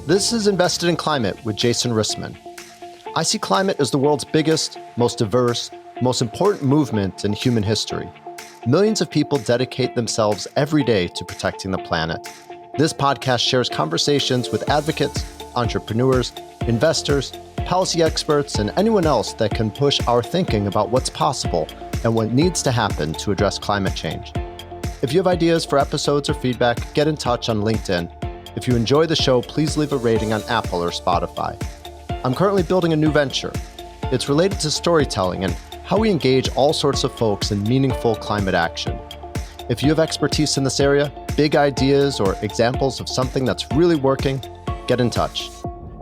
This is Invested in Climate with Jason Rissman. I see climate as the world's biggest, most diverse, most important movement in human history. Millions of people dedicate themselves every day to protecting the planet. This podcast shares conversations with advocates, entrepreneurs, investors, policy experts, and anyone else that can push our thinking about what's possible and what needs to happen to address climate change. If you have ideas for episodes or feedback, get in touch on LinkedIn. If you enjoy the show, please leave a rating on Apple or Spotify. I'm currently building a new venture. It's related to storytelling and how we engage all sorts of folks in meaningful climate action. If you have expertise in this area, big ideas, or examples of something that's really working, get in touch.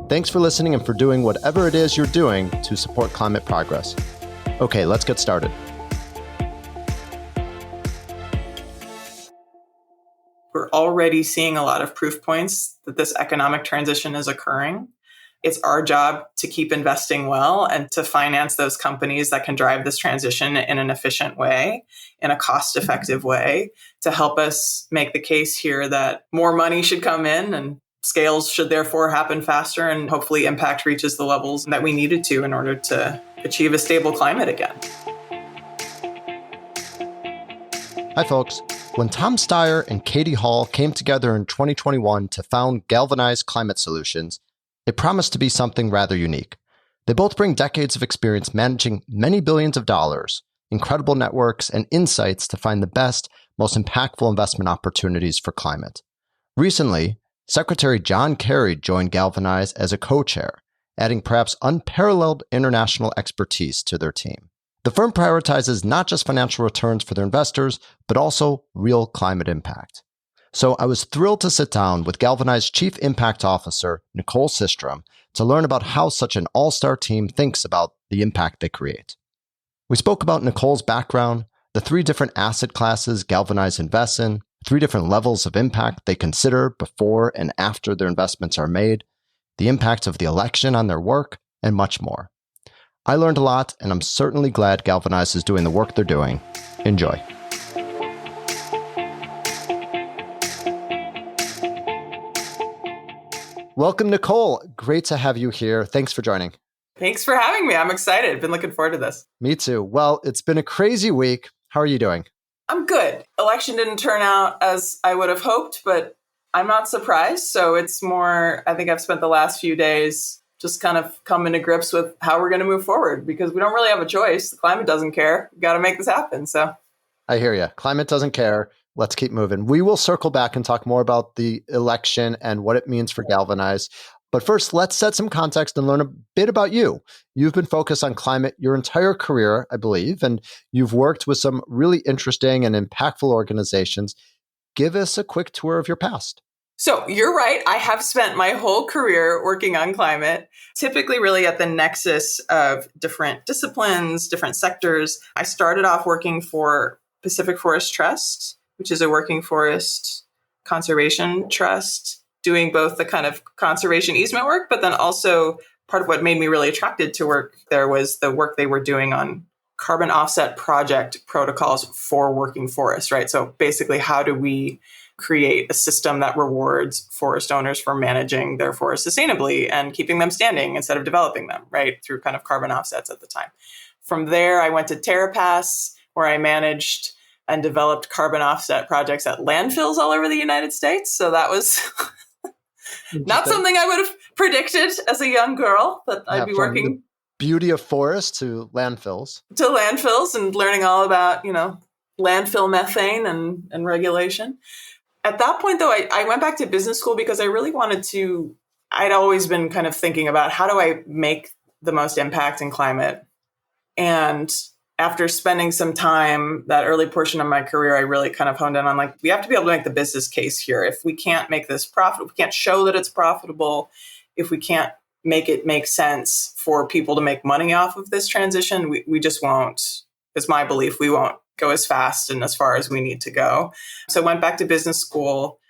Thanks for listening and for doing whatever it is you're doing to support climate progress. Okay, let's get started. We're already seeing a lot of proof points that this economic transition is occurring. It's our job to keep investing well and to finance those companies that can drive this transition in an efficient way, in a cost-effective way, to help us make the case here that more money should come in and scales should therefore happen faster, and hopefully impact reaches the levels that we needed to in order to achieve a stable climate again. Hi, folks. When Tom Steyer and Katie Hall came together in 2021 to found Galvanize Climate Solutions, it promised to be something rather unique. They both bring decades of experience managing many billions of dollars, incredible networks, and insights to find the best, most impactful investment opportunities for climate. Recently, Secretary John Kerry joined Galvanize as a co-chair, adding perhaps unparalleled international expertise to their team. The firm prioritizes not just financial returns for their investors, but also real climate impact. So I was thrilled to sit down with Galvanize Chief Impact Officer Nicole Systrom to learn about how such an all-star team thinks about the impact they create. We spoke about Nicole's background, the 3 different asset classes Galvanize invests in, 3 different levels of impact they consider before and after their investments are made, the impact of the election on their work, and much more. I learned a lot, and I'm certainly glad Galvanize is doing the work they're doing. Enjoy. Welcome, Nicole. Great to have you here. Thanks for joining. Thanks for having me. I'm excited. Been looking forward to this. Me too. Well, it's been a crazy week. How are you doing? I'm good. Election didn't turn out as I would have hoped, but I'm not surprised. So it's more, I think I've spent the last few days just kind of coming to grips with how we're going to move forward, because we don't really have a choice. The climate doesn't care. We've got to make this happen. So I hear you. Climate doesn't care. Let's keep moving. We will circle back and talk more about the election and what it means for Galvanize. But first, let's set some context and learn a bit about you. You've been focused on climate your entire career, I believe, and you've worked with some really interesting and impactful organizations. Give us a quick tour of your past. So you're right. I have spent my whole career working on climate, typically really at the nexus of different disciplines, different sectors. I started off working for Pacific Forest Trust, which is a working forest conservation trust, doing both the kind of conservation easement work, but then also part of what made me really attracted to work there was the work they were doing on carbon offset project protocols for working forests, right? So basically, how do we create a system that rewards forest owners for managing their forests sustainably and keeping them standing instead of developing them, right? Through kind of carbon offsets at the time. From there, I went to TerraPass, where I managed and developed carbon offset projects at landfills all over the United States. So that was not something I would have predicted as a young girl, that I'd be working. Beauty of forests to landfills. To landfills and learning all about, landfill methane and regulation. At that point, though, I went back to business school because I really wanted to, I'd always been kind of thinking about how do I make the most impact in climate. And after spending some time, that early portion of my career, I really kind of honed in on we have to be able to make the business case here. If we can't make this profitable, we can't show that it's profitable, if we can't make it make sense for people to make money off of this transition, we just won't, it's my belief, we won't go as fast and as far as we need to go. So I went back to business school.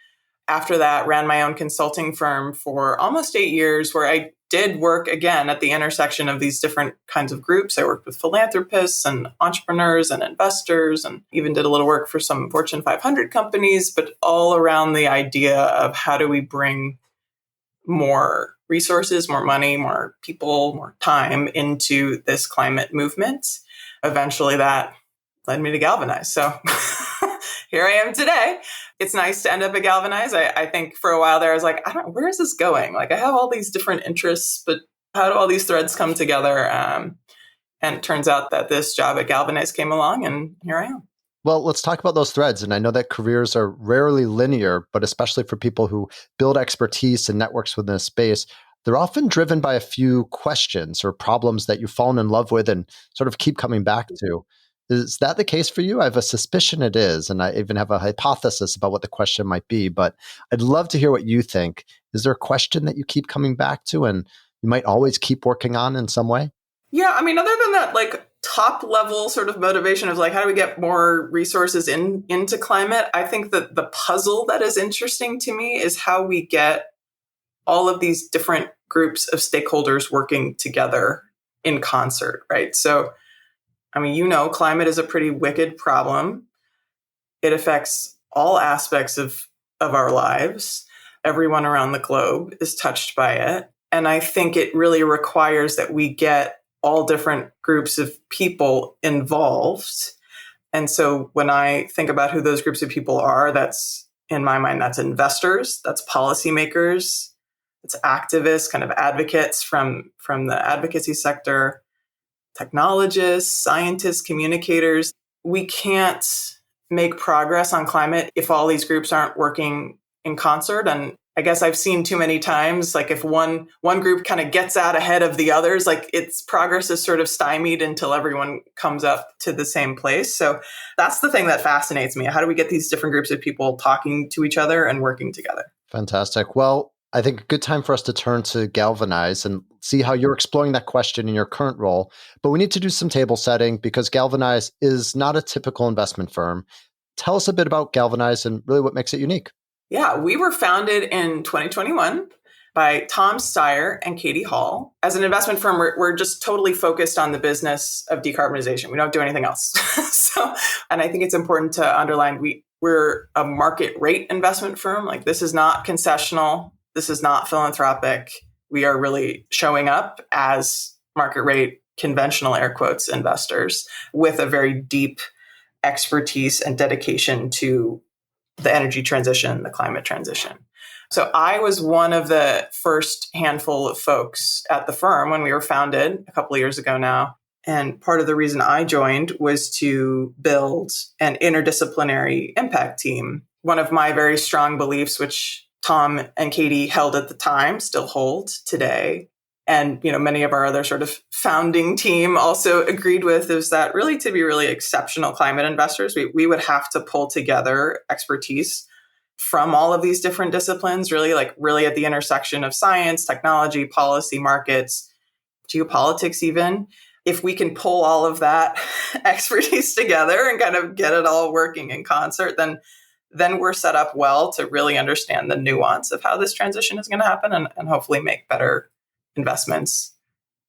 After that, ran my own consulting firm for almost 8 years, where I did work again at the intersection of these different kinds of groups. I worked with philanthropists and entrepreneurs and investors, and even did a little work for some Fortune 500 companies, but all around the idea of how do we bring more resources, more money, more people, more time into this climate movement. Eventually that led me to Galvanize. So here I am today. It's nice to end up at Galvanize. I think for a while there, I was like, where is this going? Like, I have all these different interests, but how do all these threads come together? And it turns out that this job at Galvanize came along, and here I am. Well, let's talk about those threads. And I know that careers are rarely linear, but especially for people who build expertise and networks within a space, they're often driven by a few questions or problems that you've fallen in love with and sort of keep coming back to. Is that the case for you? I have a suspicion it is, and I even have a hypothesis about what the question might be, but I'd love to hear what you think. Is there a question that you keep coming back to and you might always keep working on in some way? Yeah, I mean, other than that, like top level sort of motivation of like, how do we get more resources into climate? I think that the puzzle that is interesting to me is how we get all of these different groups of stakeholders working together in concert, right? So, I mean, climate is a pretty wicked problem. It affects all aspects of our lives. Everyone around the globe is touched by it. And I think it really requires that we get all different groups of people involved. And so when I think about who those groups of people are, that's, in my mind, that's investors, that's policymakers, it's activists, kind of advocates from the advocacy sector, technologists, scientists, communicators. We can't make progress on climate if all these groups aren't working in concert. And I guess I've seen too many times, like if one group kind of gets out ahead of the others, like its progress is sort of stymied until everyone comes up to the same place. So that's the thing that fascinates me. How do we get these different groups of people talking to each other and working together? Fantastic. Well, I think a good time for us to turn to Galvanize and see how you're exploring that question in your current role. But we need to do some table setting because Galvanize is not a typical investment firm. Tell us a bit about Galvanize and really what makes it unique. Yeah, we were founded in 2021 by Tom Steyer and Katie Hall. As an investment firm, we're just totally focused on the business of decarbonization. We don't do anything else. And I think it's important to underline, we're a market rate investment firm. Like, this is not concessional. This is not philanthropic. We are really showing up as market rate, conventional air quotes investors with a very deep expertise and dedication to the energy transition, the climate transition. So I was one of the first handful of folks at the firm when we were founded a couple of years ago now. And part of the reason I joined was to build an interdisciplinary impact team. One of my very strong beliefs, which Tom and Katie held at the time, still hold today, and many of our other sort of founding team also agreed with, is that really to be really exceptional climate investors, we would have to pull together expertise from all of these different disciplines, really at the intersection of science, technology, policy, markets, geopolitics even. If we can pull all of that expertise together and kind of get it all working in concert, then we're set up well to really understand the nuance of how this transition is going to happen and hopefully make better investments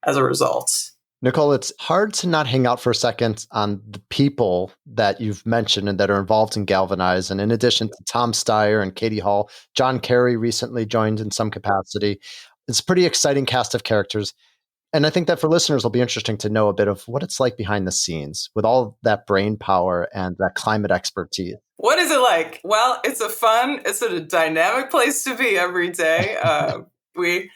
as a result. Nicole, it's hard to not hang out for a second on the people that you've mentioned and that are involved in Galvanize. And in addition to Tom Steyer and Katie Hall, John Kerry recently joined in some capacity. It's a pretty exciting cast of characters. And I think that for listeners, it'll be interesting to know a bit of what it's like behind the scenes with all that brain power and that climate expertise. What is it like? Well, it's a dynamic place to be every day. We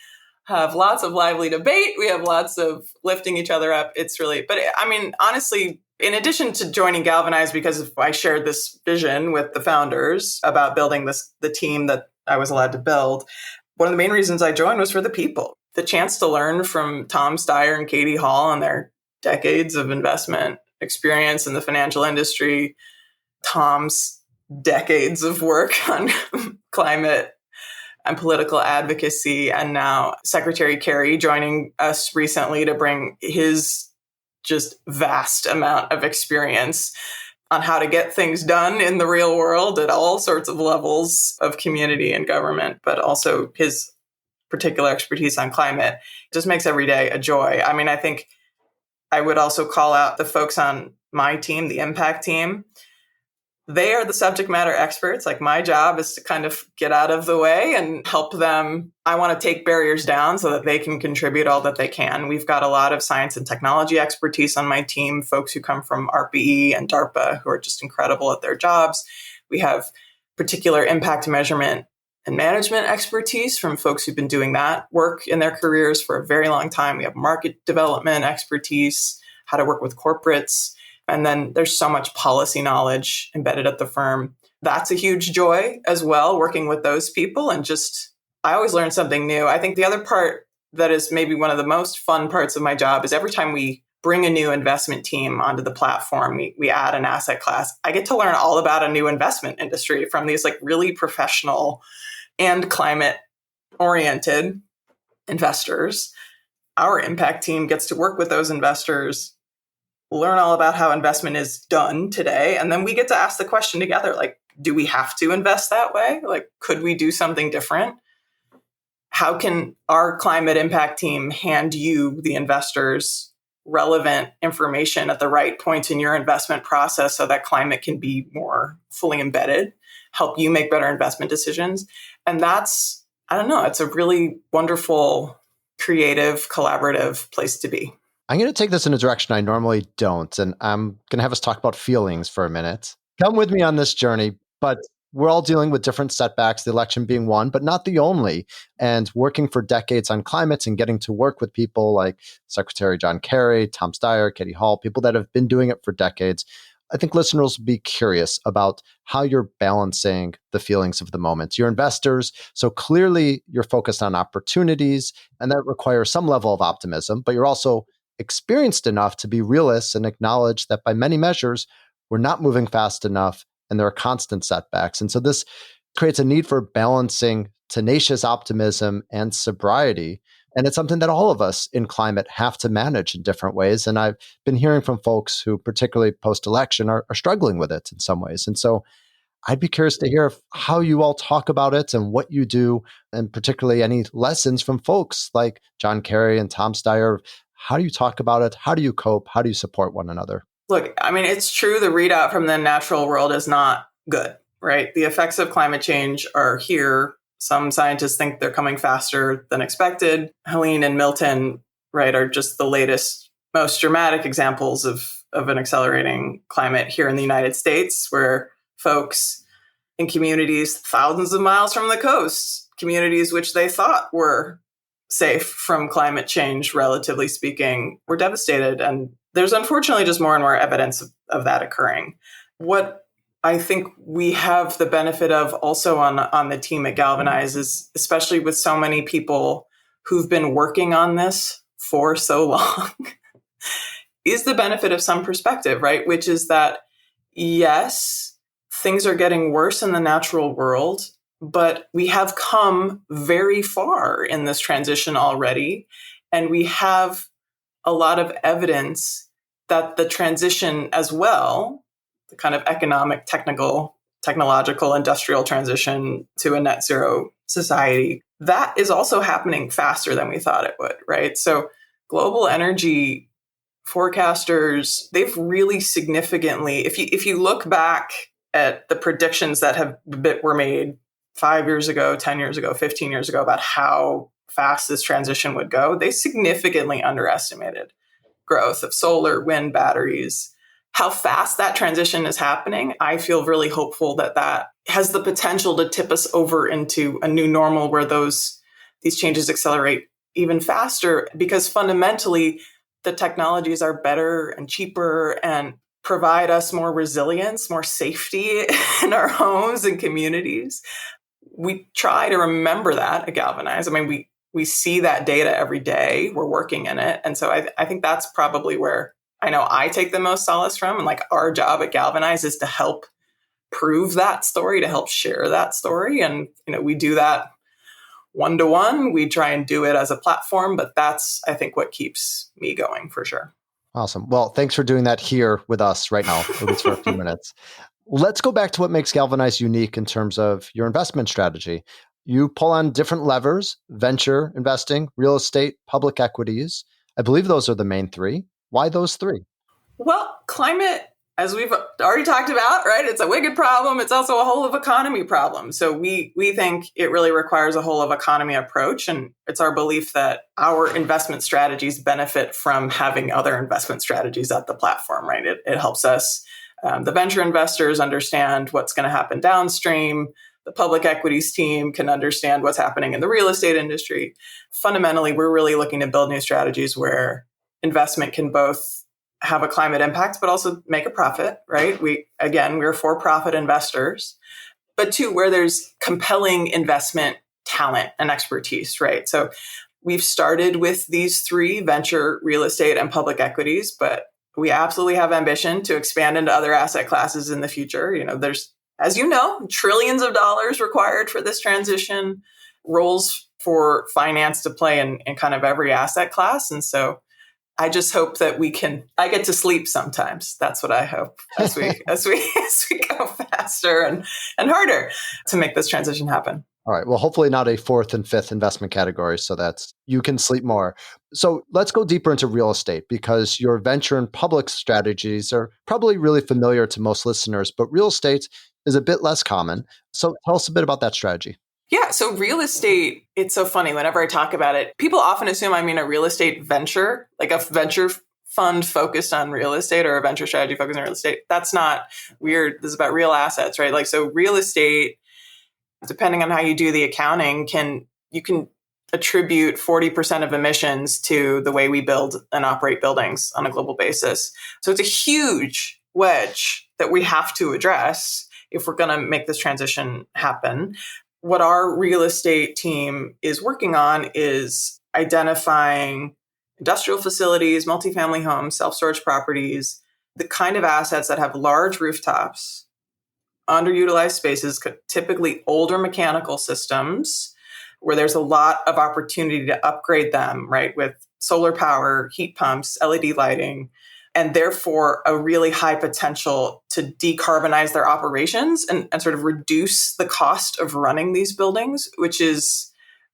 have lots of lively debate. We have lots of lifting each other up. It's really, but I mean, honestly, in addition to joining Galvanize, because I shared this vision with the founders about building the team that I was allowed to build, one of the main reasons I joined was for the people. The chance to learn from Tom Steyer and Katie Hall and their decades of investment experience in the financial industry, Tom's decades of work on climate and political advocacy, and now Secretary Kerry joining us recently to bring his just vast amount of experience on how to get things done in the real world at all sorts of levels of community and government, but also his particular expertise on climate just makes every day a joy. I mean, I think I would also call out the folks on my team, the impact team. they are the subject matter experts. Like my job is to kind of get out of the way and help them. I want to take barriers down so that they can contribute all that they can. We've got a lot of science and technology expertise on my team, folks who come from RPE and DARPA who are just incredible at their jobs. We have particular impact measurement and management expertise from folks who've been doing that work in their careers for a very long time. We have market development expertise, how to work with corporates. And then there's so much policy knowledge embedded at the firm. That's a huge joy as well, working with those people. And just, I always learn something new. I think the other part that is maybe one of the most fun parts of my job is every time we bring a new investment team onto the platform, we add an asset class, I get to learn all about a new investment industry from these like really professional and climate oriented investors. Our impact team gets to work with those investors, learn all about how investment is done today. And then we get to ask the question together, like, do we have to invest that way? Like, could we do something different? How can our climate impact team hand you, the investors, relevant information at the right point in your investment process so that climate can be more fully embedded, help you make better investment decisions? And that's, I don't know, it's a really wonderful, creative, collaborative place to be. I'm going to take this in a direction I normally don't, and I'm going to have us talk about feelings for a minute. Come with me on this journey, but we're all dealing with different setbacks, the election being one, but not the only. And working for decades on climate and getting to work with people like Secretary John Kerry, Tom Steyer, Katie Hall, people that have been doing it for decades, I think listeners will be curious about how you're balancing the feelings of the moment. You're investors, so clearly you're focused on opportunities, and that requires some level of optimism, but you're also experienced enough to be realists and acknowledge that by many measures, we're not moving fast enough and there are constant setbacks. And so this creates a need for balancing tenacious optimism and sobriety. And it's something that all of us in climate have to manage in different ways. And I've been hearing from folks who, particularly post-election, are struggling with it in some ways. And so I'd be curious to hear how you all talk about it and what you do, and particularly any lessons from folks like John Kerry and Tom Steyer. How do you talk about it? How do you cope? How do you support one another? Look, I mean, it's true the readout from the natural world is not good, right? The effects of climate change are here. Some scientists think they're coming faster than expected. Helene and Milton, right, are just the latest, most dramatic examples of an accelerating climate here in the United States, where folks in communities thousands of miles from the coast, communities which they thought were safe from climate change, relatively speaking, were devastated. And there's unfortunately just more and more evidence of that occurring. What I think we have the benefit of also on the team at Galvanize is, especially with so many people who've been working on this for so long, is the benefit of some perspective, right? Which is that, yes, things are getting worse in the natural world, but we have come very far in this transition already. And we have a lot of evidence that the transition as well, the kind of economic, technological, industrial transition to a net zero society, that is also happening faster than we thought it would, right? So global energy forecasters, they've really significantly, if you look back at the predictions that were made 5 years ago, 10 years ago, 15 years ago about how fast this transition would go, they significantly underestimated growth of solar, wind, batteries. How fast that transition is happening, I feel really hopeful that that has the potential to tip us over into a new normal where these changes accelerate even faster, because fundamentally the technologies are better and cheaper and provide us more resilience, more safety in our homes and communities. We try to remember that at Galvanize. I mean, we see that data every day. We're working in it. And so I think that's probably where I know I take the most solace from. And like our job at Galvanize is to help prove that story, to help share that story. And, we do that one-to-one. We try and do it as a platform, but that's, I think, what keeps me going for sure. Awesome. Well, thanks for doing that here with us right now, at least for a few minutes. Let's go back to what makes Galvanize unique in terms of your investment strategy. You pull on different levers: venture investing, real estate, public equities. I believe those are the main three. Why those three? Well, climate, as we've already talked about, right, it's a wicked problem. It's also a whole of economy problem. So we think it really requires a whole of economy approach. And it's our belief that our investment strategies benefit from having other investment strategies at the platform, right? It helps us, the venture investors, understand what's going to happen downstream. The public equities team can understand what's happening in the real estate industry. Fundamentally, we're really looking to build new strategies where investment can both have a climate impact, but also make a profit, right? We're for-profit investors, but two, where there's compelling investment talent and expertise, right? So we've started with these three: venture, real estate, and public equities, but we absolutely have ambition to expand into other asset classes in the future. There's, as you know, trillions of dollars required for this transition, roles for finance to play in kind of every asset class. And so I just hope that I get to sleep sometimes. That's what I hope as we go faster and harder to make this transition happen. All right. Well, hopefully not a fourth and fifth investment category so that you can sleep more. So let's go deeper into real estate, because your venture and public strategies are probably really familiar to most listeners, but real estate is a bit less common. So tell us a bit about that strategy. Yeah. So real estate, it's so funny. Whenever I talk about it, people often assume I mean a real estate venture, like a venture fund focused on real estate or a venture strategy focused on real estate. That's not weird. This is about real assets, right? Like, so real estate, depending on how you do the accounting, you can attribute 40% of emissions to the way we build and operate buildings on a global basis. So it's a huge wedge that we have to address if we're going to make this transition happen. What our real estate team is working on is identifying industrial facilities, multifamily homes, self-storage properties, the kind of assets that have large rooftops, underutilized spaces, typically older mechanical systems, where there's a lot of opportunity to upgrade them, right, with solar power, heat pumps, LED lighting, and therefore a really high potential to decarbonize their operations and sort of reduce the cost of running these buildings, which is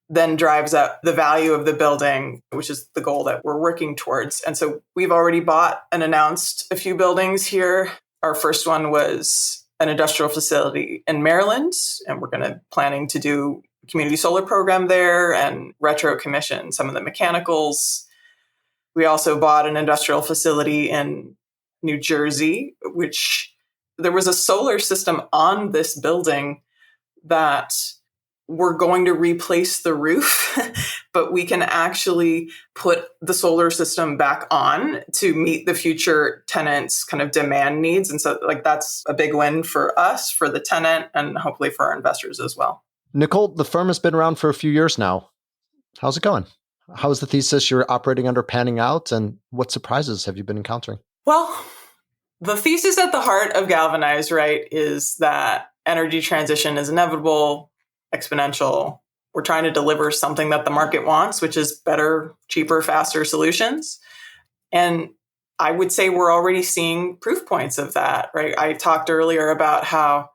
then drives up the value of the building, which is the goal that we're working towards. And so we've already bought and announced a few buildings here. Our first one was an industrial facility in Maryland, and we're planning to do a community solar program there and retro commission some of the mechanicals. We also bought an industrial facility in New Jersey, which there was a solar system on this building that we're going to replace the roof, but we can actually put the solar system back on to meet the future tenants' kind of demand needs. And so that's a big win for us, for the tenant, and hopefully for our investors as well. Nicole, the firm has been around for a few years now. How's it going? How is the thesis you're operating under panning out, and what surprises have you been encountering? Well, the thesis at the heart of Galvanize, right, is that energy transition is inevitable, exponential. We're trying to deliver something that the market wants, which is better, cheaper, faster solutions. And I would say we're already seeing proof points of that, right? I talked earlier about how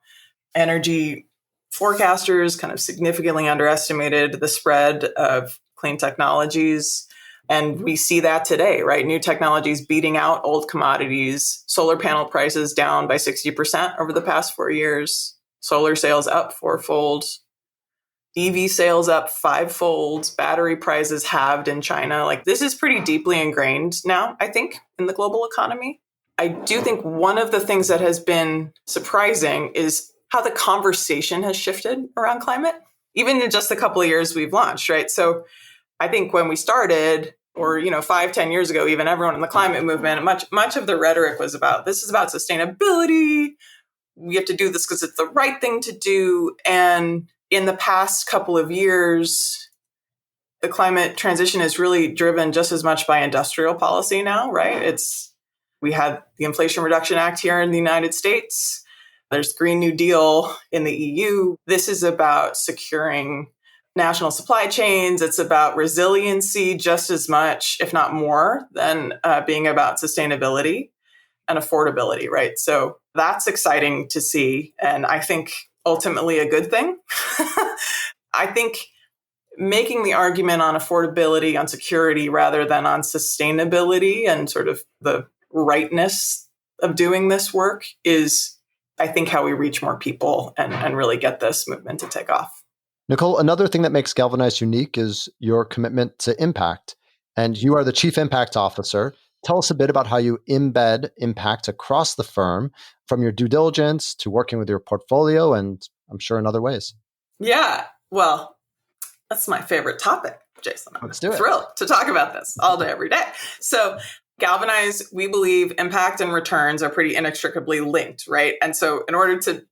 energy forecasters kind of significantly underestimated the spread of clean technologies. And we see that today, right? New technologies beating out old commodities, solar panel prices down by 60% over the past 4 years, solar sales up fourfold, EV sales up fivefold, battery prices halved in China. This is pretty deeply ingrained now, I think, in the global economy. I do think one of the things that has been surprising is how the conversation has shifted around climate, even in just a couple of years we've launched, right? So I think when we started, or 5-10 years ago, even everyone in the climate movement, much of the rhetoric was about, this is about sustainability. We have to do this because it's the right thing to do. And in the past couple of years, the climate transition is really driven just as much by industrial policy now, right? We had the Inflation Reduction Act here in the United States. There's Green New Deal in the EU. This is about securing national supply chains. It's about resiliency just as much, if not more, than being about sustainability and affordability, right? So that's exciting to see. And I think ultimately a good thing. I think making the argument on affordability, on security, rather than on sustainability and sort of the rightness of doing this work is, I think, how we reach more people and really get this movement to take off. Nicole, another thing that makes Galvanize unique is your commitment to impact. And you are the Chief Impact Officer. Tell us a bit about how you embed impact across the firm, from your due diligence to working with your portfolio, and I'm sure in other ways. Yeah, well, that's my favorite topic, Jason. I'm Let's do it. Thrilled to talk about this all day, every day. So Galvanize, we believe impact and returns are pretty inextricably linked, right? And so in order to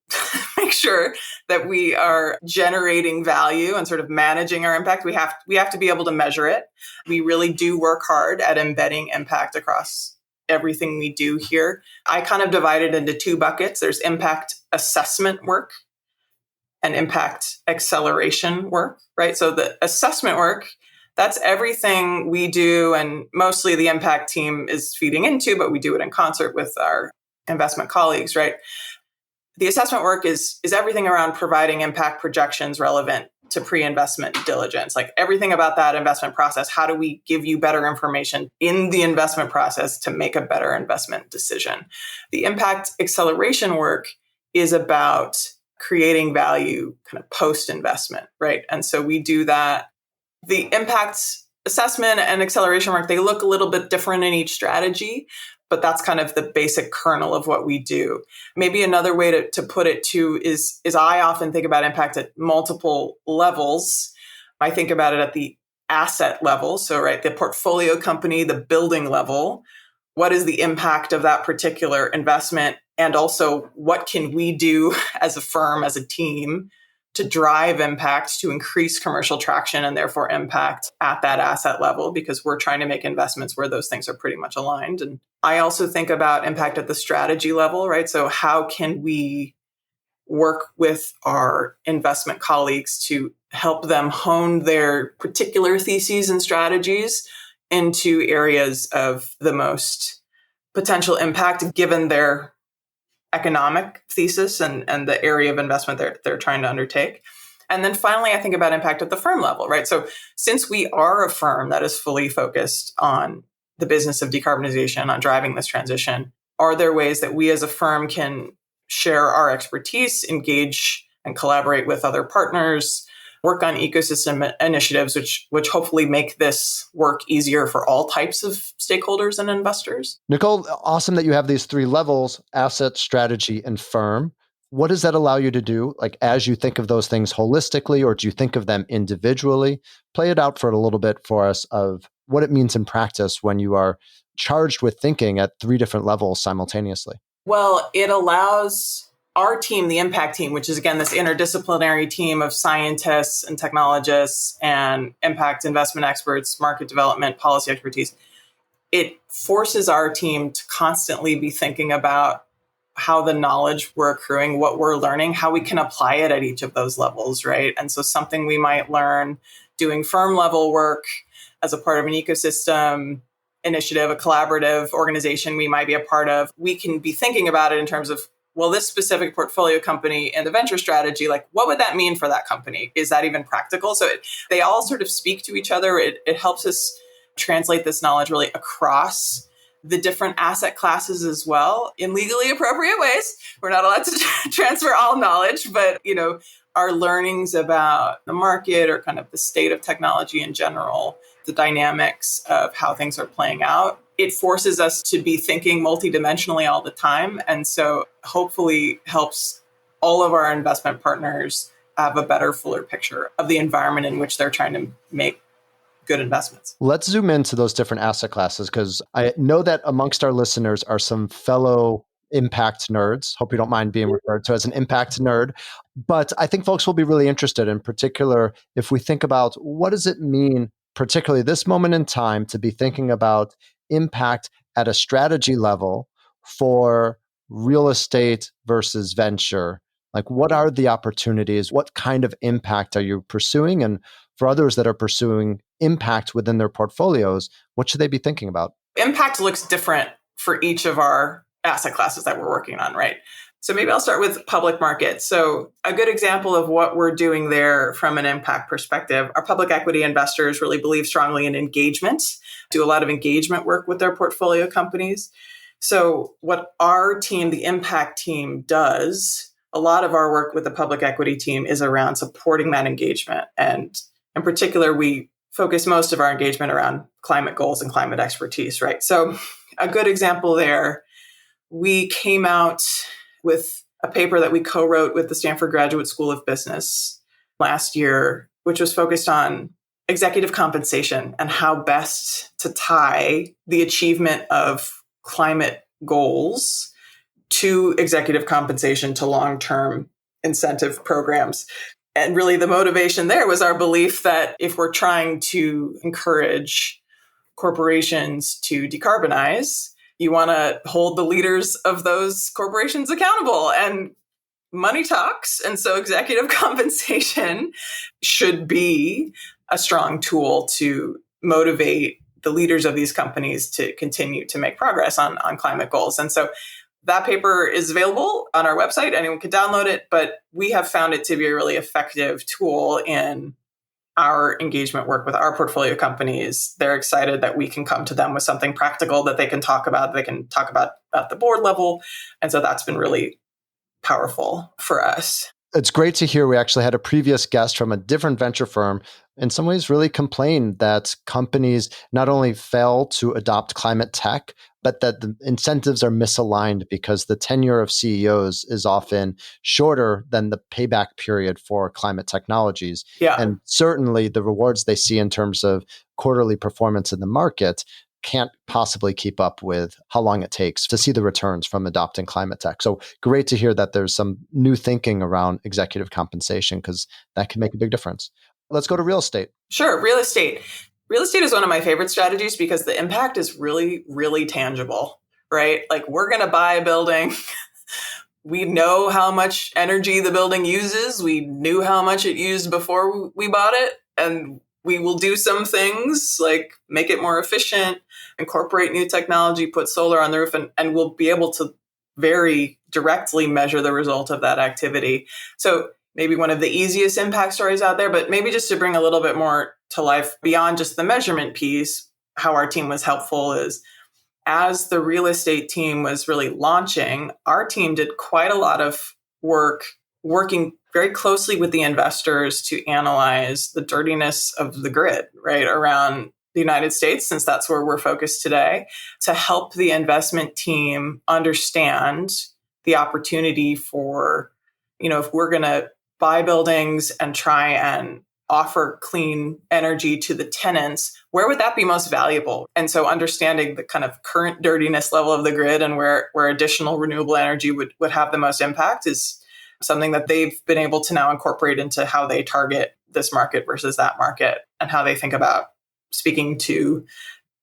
make sure that we are generating value and sort of managing our impact, we have to be able to measure it. We really do work hard at embedding impact across everything we do here. I kind of divide it into two buckets. There's impact assessment work and impact acceleration work, right? So the assessment work, that's everything we do, and mostly the impact team is feeding into, but we do it in concert with our investment colleagues, right? The assessment work is everything around providing impact projections relevant to pre-investment diligence, like everything about that investment process. How do we give you better information in the investment process to make a better investment decision? The impact acceleration work is about creating value kind of post-investment, right? And so we do that. The impact assessment and acceleration work, they look a little bit different in each strategy, but that's kind of the basic kernel of what we do. Maybe another way to put it too is I often think about impact at multiple levels. I think about it at the asset level. So, right, the portfolio company, the building level. What is the impact of that particular investment? And also, what can we do as a firm, as a team, to drive impact, to increase commercial traction and therefore impact at that asset level, because we're trying to make investments where those things are pretty much aligned. And I also think about impact at the strategy level, right? So how can we work with our investment colleagues to help them hone their particular theses and strategies into areas of the most potential impact given their economic thesis and the area of investment they're trying to undertake. And then finally, I think about impact at the firm level, right? So since we are a firm that is fully focused on the business of decarbonization, on driving this transition, are there ways that we as a firm can share our expertise, engage and collaborate with other partners, work on ecosystem initiatives, which hopefully make this work easier for all types of stakeholders and investors? Nicole, awesome that you have these three levels: asset, strategy, and firm. What does that allow you to do? Like, as you think of those things holistically, or do you think of them individually? Play it out for a little bit for us of what it means in practice when you are charged with thinking at three different levels simultaneously. Well, it allows our team, the impact team, which is, again, this interdisciplinary team of scientists and technologists and impact investment experts, market development, policy expertise. It forces our team to constantly be thinking about how the knowledge we're accruing, what we're learning, how we can apply it at each of those levels, right? And so something we might learn doing firm level work as a part of an ecosystem initiative, a collaborative organization we might be a part of, we can be thinking about it in terms of, well, this specific portfolio company and the venture strategy, like, what would that mean for that company? Is that even practical? So they all sort of speak to each other. It helps us translate this knowledge really across the different asset classes as well in legally appropriate ways. We're not allowed to transfer all knowledge, but, our learnings about the market or kind of the state of technology in general, the dynamics of how things are playing out, it forces us to be thinking multidimensionally all the time. And so hopefully helps all of our investment partners have a better, fuller picture of the environment in which they're trying to make good investments. Let's zoom into those different asset classes, because I know that amongst our listeners are some fellow impact nerds. Hope you don't mind being referred to as an impact nerd. But I think folks will be really interested, in particular, if we think about what does it mean, particularly this moment in time, to be thinking about impact at a strategy level for real estate versus venture. Like, what are the opportunities? What kind of impact are you pursuing? And for others that are pursuing impact within their portfolios, what should they be thinking about? Impact looks different for each of our asset classes that we're working on, right? So maybe I'll start with public markets. So a good example of what we're doing there from an impact perspective, our public equity investors really believe strongly in engagement, do a lot of engagement work with their portfolio companies. So what our team, the impact team, does, a lot of our work with the public equity team is around supporting that engagement. And in particular, we focus most of our engagement around climate goals and climate expertise, right? So a good example there, we came out with a paper that we co-wrote with the Stanford Graduate School of Business last year, which was focused on executive compensation and how best to tie the achievement of climate goals to executive compensation, to long-term incentive programs. And really the motivation there was our belief that if we're trying to encourage corporations to decarbonize, you want to hold the leaders of those corporations accountable, and money talks. And so executive compensation should be a strong tool to motivate the leaders of these companies to continue to make progress on climate goals. And so that paper is available on our website. Anyone can download it, but we have found it to be a really effective tool in our engagement work with our portfolio companies. They're excited that we can come to them with something practical that they can talk about at the board level. And so that's been really powerful for us. It's great to hear. We actually had a previous guest from a different venture firm, in some ways really complained that companies not only fail to adopt climate tech, but that the incentives are misaligned because the tenure of CEOs is often shorter than the payback period for climate technologies. Yeah. And certainly the rewards they see in terms of quarterly performance in the market can't possibly keep up with how long it takes to see the returns from adopting climate tech. So great to hear that there's some new thinking around executive compensation, because that can make a big difference. Let's go to real estate. Sure. Real estate. Real estate is one of my favorite strategies because the impact is really, really tangible, right? Like, we're going to buy a building. We know how much energy the building uses. We knew how much it used before we bought it. And we will do some things like make it more efficient, incorporate new technology, put solar on the roof, and we'll be able to very directly measure the result of that activity. So maybe one of the easiest impact stories out there, but maybe just to bring a little bit more to life beyond just the measurement piece, how our team was helpful is, as the real estate team was really launching, our team did quite a lot of work working very closely with the investors to analyze the dirtiness of the grid, right, around the United States, since that's where we're focused today, to help the investment team understand the opportunity for, if we're going to buy buildings and try and offer clean energy to the tenants, where would that be most valuable? And so understanding the kind of current dirtiness level of the grid and where additional renewable energy would have the most impact is something that they've been able to now incorporate into how they target this market versus that market, and how they think about speaking to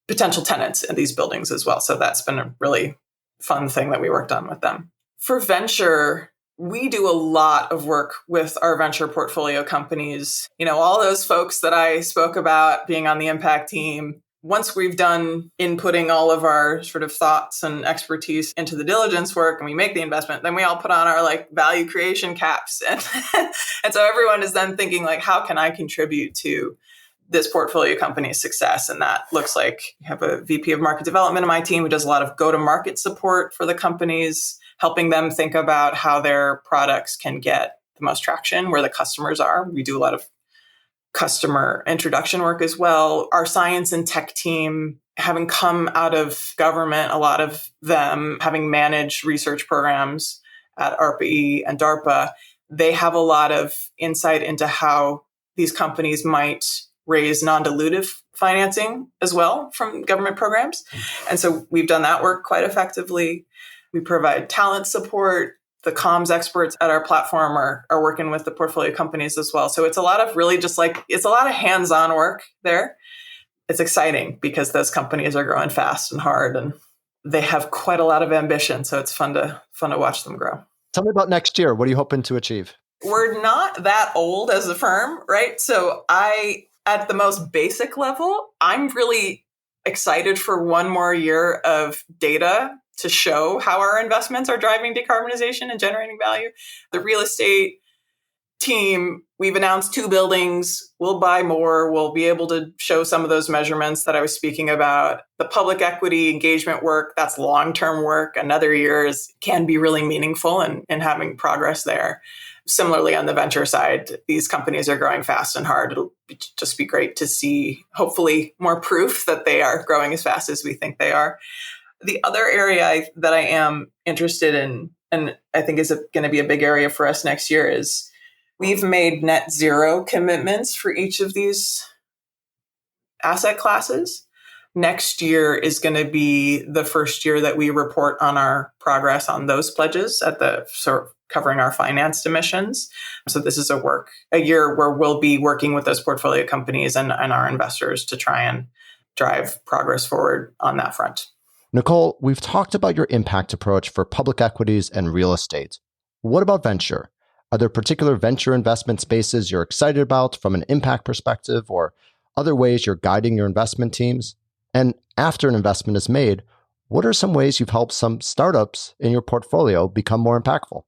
potential tenants in these buildings as well. So that's been a really fun thing that we worked on with them. For venture, we do a lot of work with our venture portfolio companies. All those folks that I spoke about being on the impact team, once we've done inputting all of our sort of thoughts and expertise into the diligence work and we make the investment, then we all put on our value creation caps. And so everyone is then thinking how can I contribute to this portfolio company's success? And that looks like we have a VP of market development in my team who does a lot of go-to-market support for the companies, helping them think about how their products can get the most traction where the customers are. We do a lot of customer introduction work as well. Our science and tech team, having come out of government, a lot of them having managed research programs at ARPA-E and DARPA, they have a lot of insight into how these companies might raise non-dilutive financing as well from government programs. And so we've done that work quite effectively. We provide talent support. The comms experts at our platform are working with the portfolio companies as well. So it's a lot of really just it's a lot of hands-on work there. It's exciting because those companies are growing fast and hard, and they have quite a lot of ambition. So it's fun to watch them grow. Tell me about next year. What are you hoping to achieve? We're not that old as a firm, right? So at the most basic level, I'm really excited for one more year of data to show how our investments are driving decarbonization and generating value. The real estate team, we've announced 2 buildings. We'll buy more. We'll be able to show some of those measurements that I was speaking about. The public equity engagement work, that's long-term work. Another year can be really meaningful in having progress there. Similarly, on the venture side, these companies are growing fast and hard. It'll just be great to see, hopefully, more proof that they are growing as fast as we think they are. The other area that I am interested in, and I think is going to be a big area for us next year, is we've made net zero commitments for each of these asset classes. Next year is going to be the first year that we report on our progress on those pledges at the sort of covering our financed emissions. So this is a year where we'll be working with those portfolio companies and our investors to try and drive progress forward on that front. Nicole, we've talked about your impact approach for public equities and real estate. What about venture? Are there particular venture investment spaces you're excited about from an impact perspective, or other ways you're guiding your investment teams? And after an investment is made, what are some ways you've helped some startups in your portfolio become more impactful?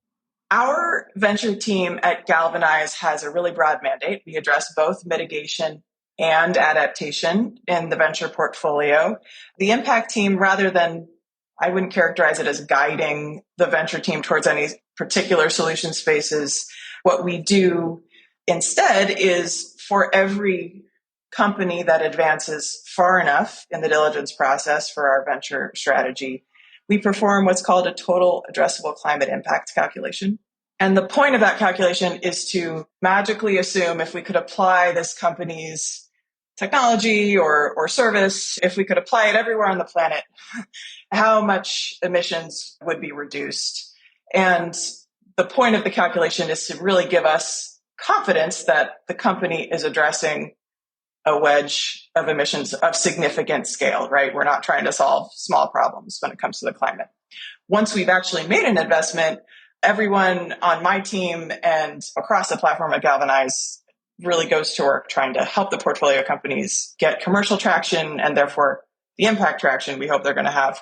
Our venture team at Galvanize has a really broad mandate. We address both mitigation and adaptation in the venture portfolio. The impact team, I wouldn't characterize it as guiding the venture team towards any particular solution spaces. What we do instead is, for every company that advances far enough in the diligence process for our venture strategy, we perform what's called a total addressable climate impact calculation. And the point of that calculation is to magically assume, if we could apply this company's technology or service, if we could apply it everywhere on the planet, how much emissions would be reduced. And the point of the calculation is to really give us confidence that the company is addressing a wedge of emissions of significant scale, right? We're not trying to solve small problems when it comes to the climate. Once we've actually made an investment, everyone on my team and across the platform at Galvanize really goes to work trying to help the portfolio companies get commercial traction, and therefore the impact traction we hope they're going to have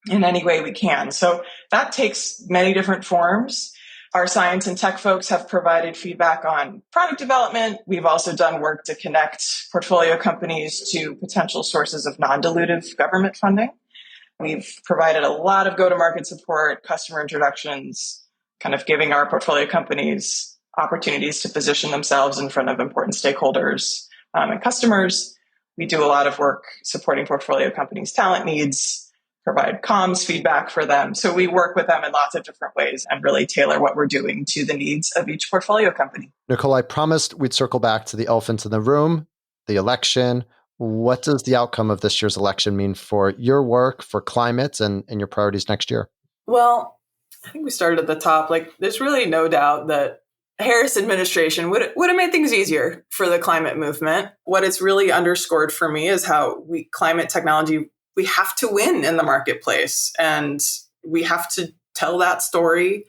in any way we can. So that takes many different forms. Our science and tech folks have provided feedback on product development. We've also done work to connect portfolio companies to potential sources of non-dilutive government funding. We've provided a lot of go-to-market support, customer introductions, kind of giving our portfolio companies opportunities to position themselves in front of important stakeholders and customers. We do a lot of work supporting portfolio companies' talent needs, provide comms feedback for them. So we work with them in lots of different ways and really tailor what we're doing to the needs of each portfolio company. Nicole, I promised we'd circle back to the elephant in the room, the election. What does the outcome of this year's election mean for your work, for climate, and your priorities next year? Well, I think we started at the top. There's really no doubt that Harris administration would have made things easier for the climate movement. What it's really underscored for me is how climate technology, we have to win in the marketplace, and we have to tell that story.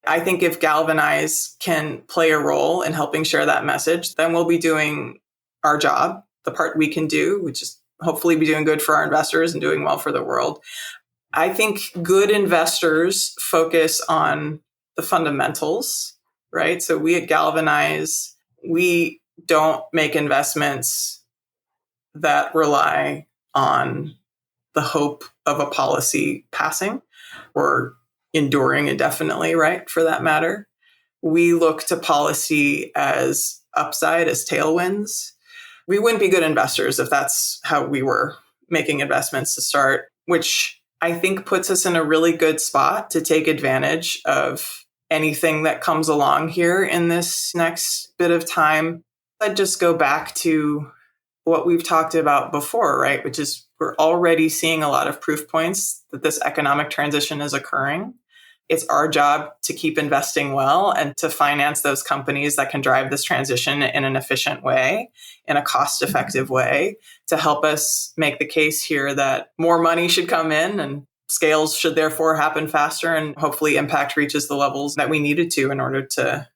I think if Galvanize can play a role in helping share that message, then we'll be doing our job, the part we can do, which is hopefully be doing good for our investors and doing well for the world. I think good investors focus on the fundamentals, right? So we at Galvanize, we don't make investments that rely on the hope of a policy passing or enduring indefinitely, right? For that matter, we look to policy as upside, as tailwinds. We wouldn't be good investors if that's how we were making investments to start, which I think puts us in a really good spot to take advantage of anything that comes along here in this next bit of time. I'd just go back to what we've talked about before, right? Which is we're already seeing a lot of proof points that this economic transition is occurring. It's our job to keep investing well and to finance those companies that can drive this transition in an efficient way, in a cost-effective way, to help us make the case here that more money should come in and scales should therefore happen faster, and hopefully impact reaches the levels that we needed to in order to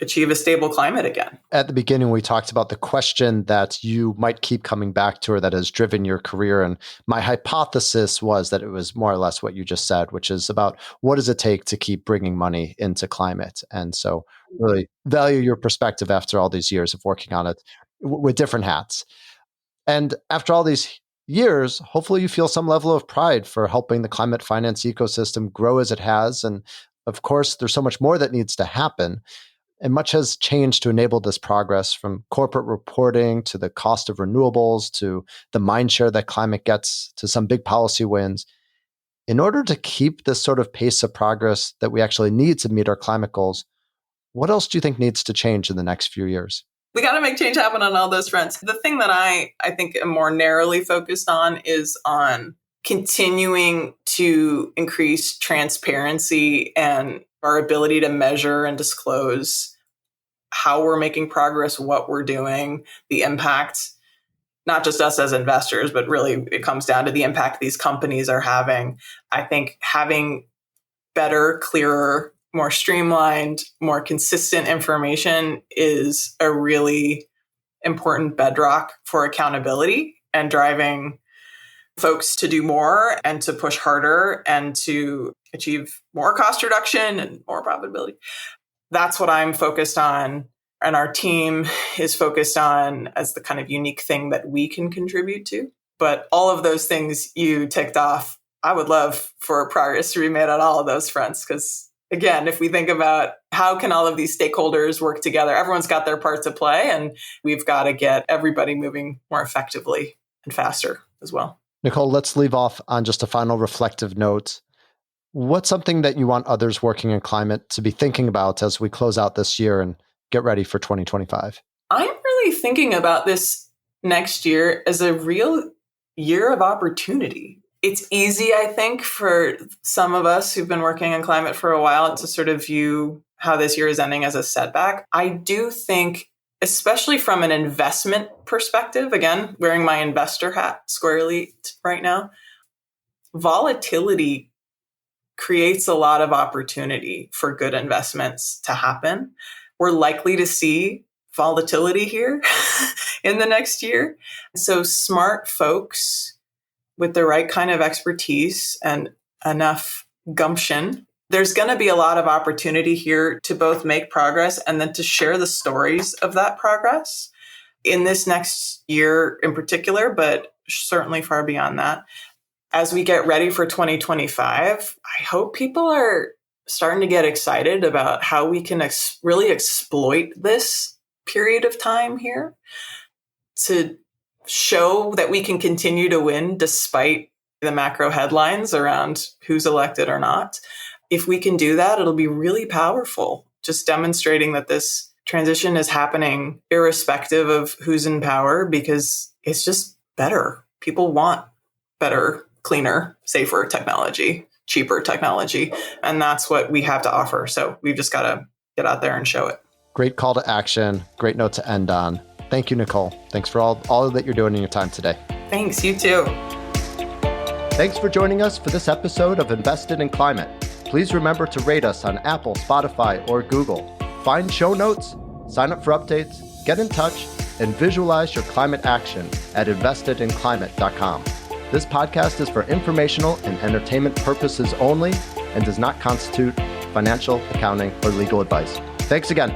achieve a stable climate again. At the beginning, we talked about the question that you might keep coming back to or that has driven your career. And my hypothesis was that it was more or less what you just said, which is about what does it take to keep bringing money into climate? And so really value your perspective after all these years of working on it with different hats. And after all these years, hopefully you feel some level of pride for helping the climate finance ecosystem grow as it has. And of course, there's so much more that needs to happen. And much has changed to enable this progress, from corporate reporting to the cost of renewables to the mind share that climate gets to some big policy wins. In order to keep this sort of pace of progress that we actually need to meet our climate goals, what else do you think needs to change in the next few years? We got to make change happen on all those fronts. The thing that I think am more narrowly focused on is on continuing to increase transparency and our ability to measure and disclose how we're making progress, what we're doing, the impact, not just us as investors, but really it comes down to the impact these companies are having. I think having better, clearer, more streamlined, more consistent information is a really important bedrock for accountability and driving folks to do more and to push harder and to achieve more cost reduction and more profitability. That's what I'm focused on. And our team is focused on as the kind of unique thing that we can contribute to. But all of those things you ticked off, I would love for progress to be made on all of those fronts. Because again, if we think about how can all of these stakeholders work together, everyone's got their part to play, and we've got to get everybody moving more effectively and faster as well. Nicole, let's leave off on just a final reflective note. What's something that you want others working in climate to be thinking about as we close out this year and get ready for 2025? I'm really thinking about this next year as a real year of opportunity. It's easy, I think, for some of us who've been working on climate for a while to sort of view how this year is ending as a setback. I do think, especially from an investment perspective, again, wearing my investor hat squarely right now, volatility creates a lot of opportunity for good investments to happen. We're likely to see volatility here in the next year. So smart folks with the right kind of expertise and enough gumption, there's going to be a lot of opportunity here to both make progress and then to share the stories of that progress in this next year in particular, but certainly far beyond that. As we get ready for 2025, I hope people are starting to get excited about how we can really exploit this period of time here to show that we can continue to win despite the macro headlines around who's elected or not. If we can do that, it'll be really powerful, just demonstrating that this transition is happening irrespective of who's in power, because it's just better. People want better, cleaner, safer technology, cheaper technology. And that's what we have to offer. So we've just got to get out there and show it. Great call to action. Great note to end on. Thank you, Nicole. Thanks for all that you're doing in your time today. Thanks. You too. Thanks for joining us for this episode of Invested in Climate. Please remember to rate us on Apple, Spotify, or Google. Find show notes, sign up for updates, get in touch, and visualize your climate action at investedinclimate.com. This podcast is for informational and entertainment purposes only and does not constitute financial, accounting, or legal advice. Thanks again.